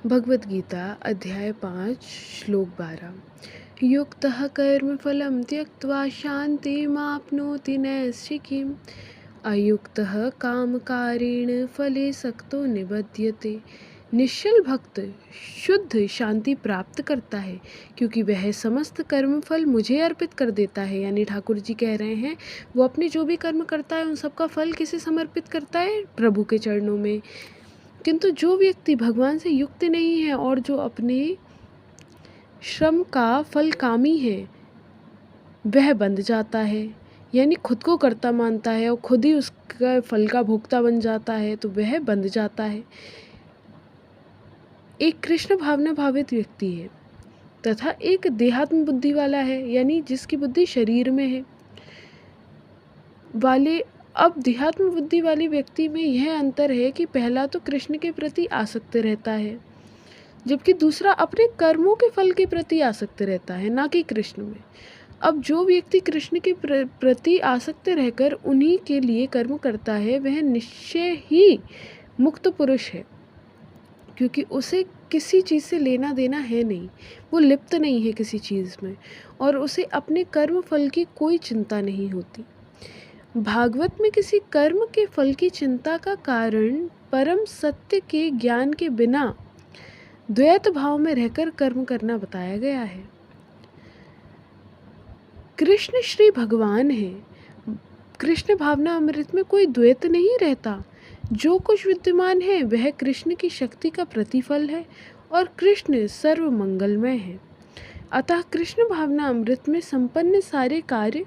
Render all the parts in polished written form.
भगवद गीता अध्याय 5 श्लोक 12। युक्तः कर्मफलं त्यक्त्वा शान्तिमाप्नोति नैष्ठिकीम् अयुक्तः कामकारेण फले सक्तो निबध्यते। निश्चल भक्त शुद्ध शांति प्राप्त करता है क्योंकि वह समस्त कर्म फल मुझे अर्पित कर देता है। यानी ठाकुर जी कह रहे हैं वो अपने जो भी कर्म करता है उन सबका फल किसे समर्पित करता है? प्रभु के चरणों में। किंतु जो व्यक्ति भगवान से युक्त नहीं है और जो अपने श्रम का फल कामी है वह बंध जाता है, यानी खुद को कर्ता मानता है और खुद ही उसका फल का भोक्ता बन जाता है, तो वह बंध जाता है। एक कृष्ण भावना भावित व्यक्ति है तथा एक देहात्म बुद्धि वाला है, यानी जिसकी बुद्धि शरीर में है वाले। अब देहात्म बुद्धि वाले व्यक्ति में यह अंतर है कि पहला तो कृष्ण के प्रति आसक्त रहता है, जबकि दूसरा अपने कर्मों के फल के प्रति आसक्त रहता है, ना कि कृष्ण में। अब जो व्यक्ति कृष्ण के प्रति आसक्त रहकर उन्हीं के लिए कर्म करता है वह निश्चय ही मुक्त पुरुष है, क्योंकि उसे किसी चीज़ से लेना देना है नहीं, वो लिप्त नहीं है किसी चीज़ में और उसे अपने कर्म फल की कोई चिंता नहीं होती। भागवत में किसी कर्म के फल की चिंता का कारण परम सत्य के ज्ञान के बिना द्वैत भाव में रहकर कर्म करना बताया गया है। कृष्ण श्री भगवान हैं। कृष्ण भावना अमृत में कोई द्वैत नहीं रहता। जो कुछ विद्यमान है वह कृष्ण की शक्ति का प्रतिफल है और कृष्ण सर्व मंगलमय है। अतः कृष्ण भावना अमृत में संपन्न सारे कार्य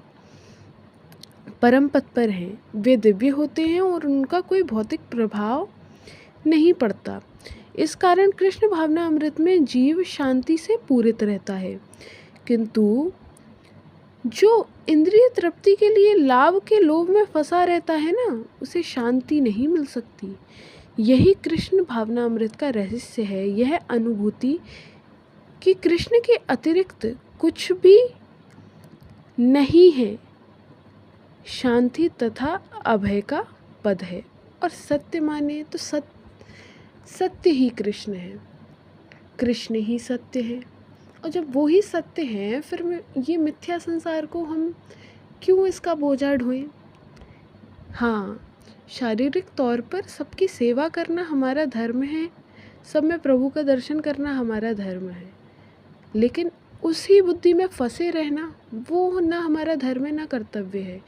परम पद पर हैं। वे दिव्य होते हैं और उनका कोई भौतिक प्रभाव नहीं पड़ता। इस कारण कृष्ण भावना अमृत में जीव शांति से पूरित रहता है। किंतु जो इंद्रिय तृप्ति के लिए लाभ के लोभ में फंसा रहता है ना, उसे शांति नहीं मिल सकती। यही कृष्ण भावना अमृत का रहस्य है, यह अनुभूति कि कृष्ण के अतिरिक्त कुछ भी नहीं है, शांति तथा अभय का पद है। और सत्य माने तो सत्य ही कृष्ण है, कृष्ण ही सत्य है। और जब वो ही सत्य है फिर ये मिथ्या संसार को हम क्यों इसका बोझा ढोएं? हाँ, शारीरिक तौर पर सबकी सेवा करना हमारा धर्म है, सब में प्रभु का दर्शन करना हमारा धर्म है, लेकिन उसी बुद्धि में फंसे रहना वो ना हमारा धर्म है ना कर्तव्य है।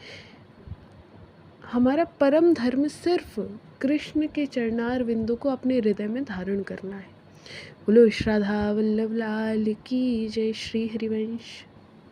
हमारा परम धर्म सिर्फ कृष्ण के चरणार बिंदु को अपने हृदय में धारण करना है। बोलो श्रद्धा वल्लभ लाल की जय। श्री हरिवंश।